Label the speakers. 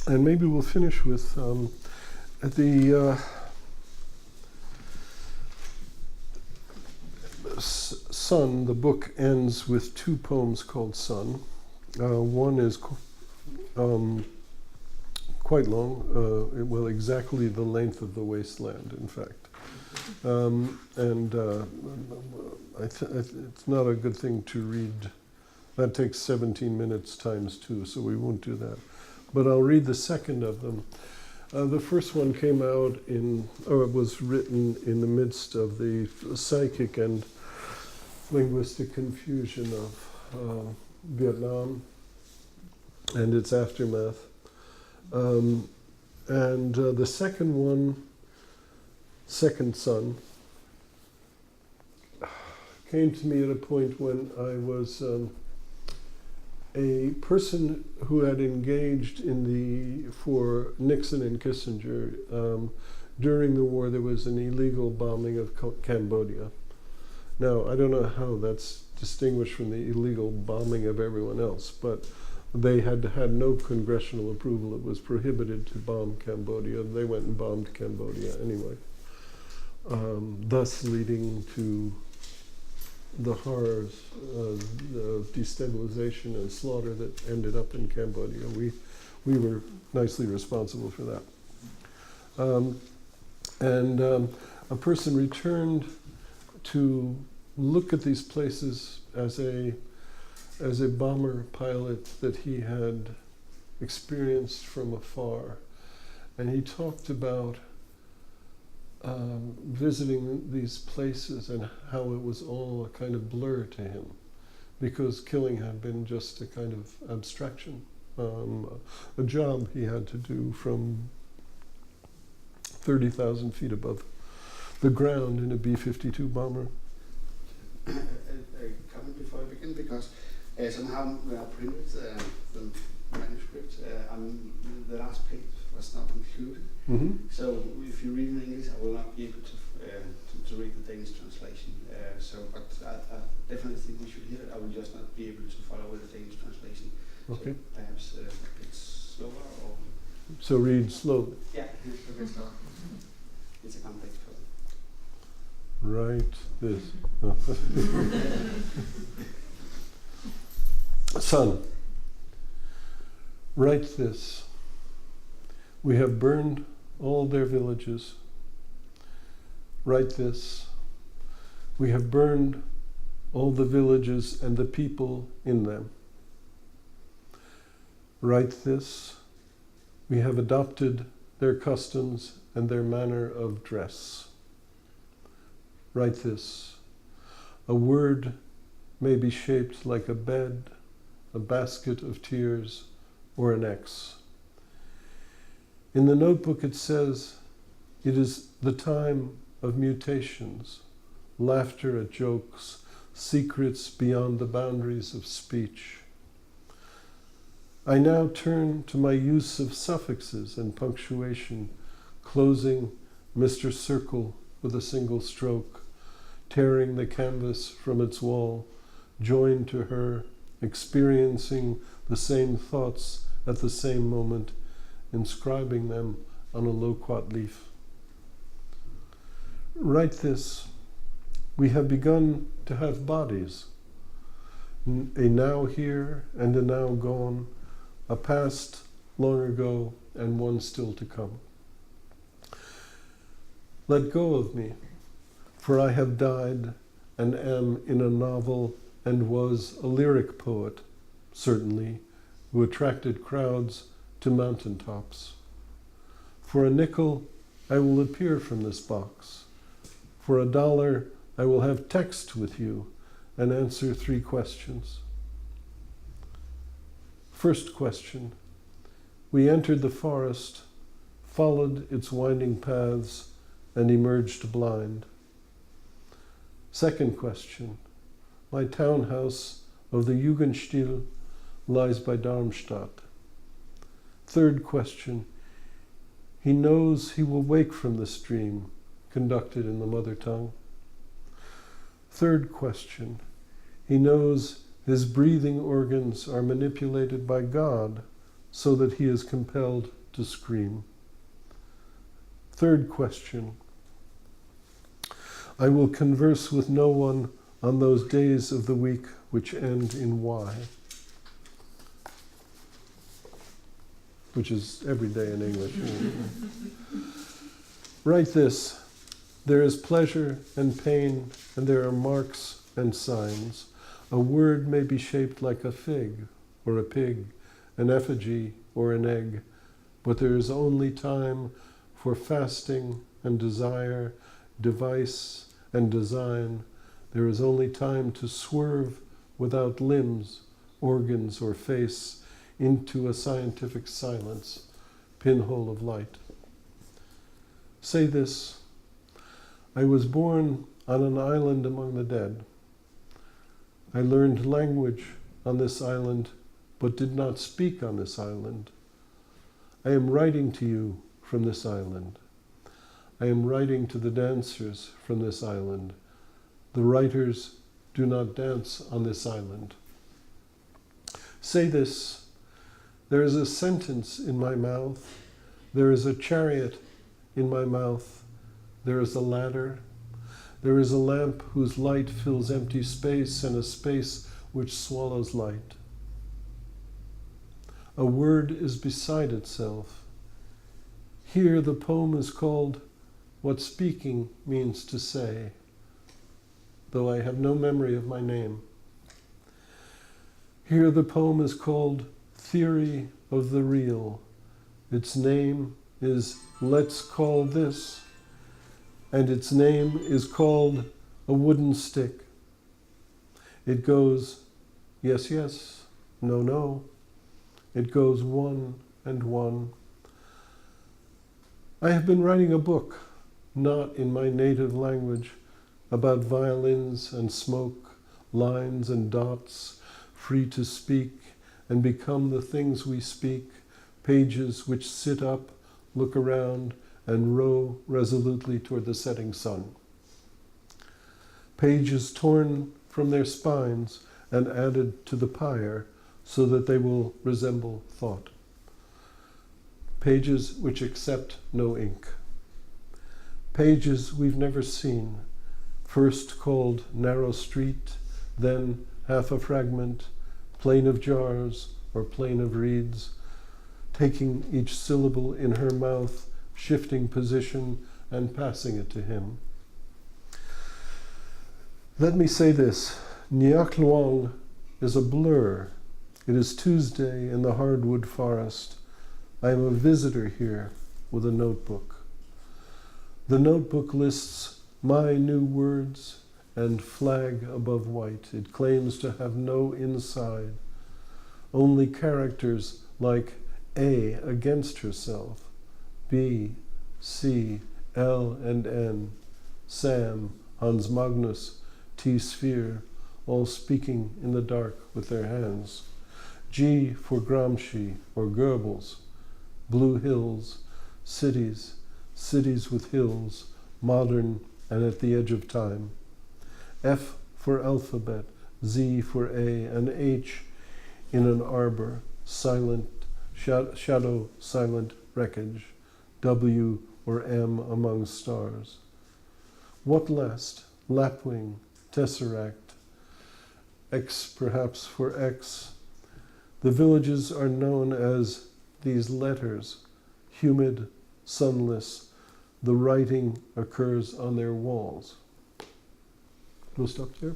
Speaker 1: And maybe we'll finish with at the Sun. The book ends with two poems called Sun. One is quite long, well, exactly the length of the wasteland, in fact. It's not a good thing to read. That takes 17 minutes times 2, so we won't do that. But I'll read the second of them. The first one came out it was written in the midst of the psychic and linguistic confusion of Vietnam and its aftermath. The second one, Second Sun, came to me at a point when I was a person who had engaged for Nixon and Kissinger. During the war, there was an illegal bombing of Cambodia. Now, I don't know how that's distinguished from the illegal bombing of everyone else, but they had no congressional approval. It was prohibited to bomb Cambodia. They went and bombed Cambodia anyway, thus leading to the horrors of destabilization and slaughter that ended up in Cambodia. We were nicely responsible for that. A person returned to look at these places as a bomber pilot that he had experienced from afar. And he talked about visiting these places and how it was all a kind of blur to him, because killing had been just a kind of abstraction, a job he had to do from 30,000 feet above the ground in a B-52 bomber.
Speaker 2: A comment before I begin, because somehow when I printed the manuscript, the last page was not included.
Speaker 1: Mm-hmm.
Speaker 2: So if you read in English, I will not be able to read the Danish translation. But I definitely think we should hear it. I will just not be able to follow with the Danish translation.
Speaker 1: Okay.
Speaker 2: So perhaps it's slower or...
Speaker 1: So read slowly.
Speaker 2: Yeah, it's a bit slower. It's a complex poem.
Speaker 1: Write this. Son, write this. We have burned all their villages. Write this. We have burned all the villages and the people in them. Write this. We have adopted their customs and their manner of dress. Write this. A word may be shaped like a bed, a basket of tears, or an X. In the notebook it says, it is the time of mutations, laughter at jokes, secrets beyond the boundaries of speech. I now turn to my use of suffixes and punctuation, closing Mr. Circle with a single stroke, tearing the canvas from its wall, joined to her, experiencing the same thoughts at the same moment, inscribing them on a loquat leaf. Write this. We have begun to have bodies, a now here and a now gone, a past long ago and one still to come. Let go of me, for I have died and am in a novel and was a lyric poet, certainly, who attracted crowds to mountaintops. For a nickel, I will appear from this box. For $1, I will have text with you and answer 3 questions. First question. We entered the forest, followed its winding paths, and emerged blind. Second question. My townhouse of the Jugendstil lies by Darmstadt. Third question. He knows he will wake from the stream, conducted in the mother tongue. Third question. He knows his breathing organs are manipulated by God, so that he is compelled to scream. Third question. I will converse with no one on those days of the week which end in Y, which is every day in English. Write this. There is pleasure and pain, and there are marks and signs. A word may be shaped like a fig or a pig, an effigy or an egg, but there is only time for fasting and desire, device and design. There is only time to swerve without limbs, organs, or face into a scientific silence, pinhole of light. Say this. I was born on an island among the dead. I learned language on this island, but did not speak on this island. I am writing to you from this island. I am writing to the dancers from this island. The writers do not dance on this island. Say this. There is a sentence in my mouth. There is a chariot in my mouth. There is a ladder. There is a lamp whose light fills empty space and a space which swallows light. A word is beside itself. Here the poem is called What Speaking Means to Say, though I have no memory of my name. Here the poem is called Theory of the Real. Its name is Let's Call This, and its name is called A Wooden Stick. It goes, yes, yes, no, no. It goes one and one. I have been writing a book, not in my native language, about violins and smoke, lines and dots, free to speak and become the things we speak, pages which sit up, look around, and row resolutely toward the setting sun. Pages torn from their spines and added to the pyre so that they will resemble thought. Pages which accept no ink. Pages we've never seen, first called Narrow Street, then Half a Fragment, Plain of Jars or Plain of Reeds, taking each syllable in her mouth, shifting position and passing it to him. Let me say this, Nyak Luang is a blur. It is Tuesday in the hardwood forest. I am a visitor here with a notebook. The notebook lists my new words and flag above white. It claims to have no inside, only characters like A against herself, B, C, L and N, Sam, Hans Magnus, T Sphere, all speaking in the dark with their hands. G for Gramsci or Goebbels, blue hills, cities, cities with hills, modern and at the edge of time. F for alphabet, Z for A, and H in an arbor, silent, shadow, silent wreckage, W or M among stars. What last? Lapwing, tesseract, X perhaps for X. The villages are known as these letters, humid, sunless. The writing occurs on their walls. We'll stop there.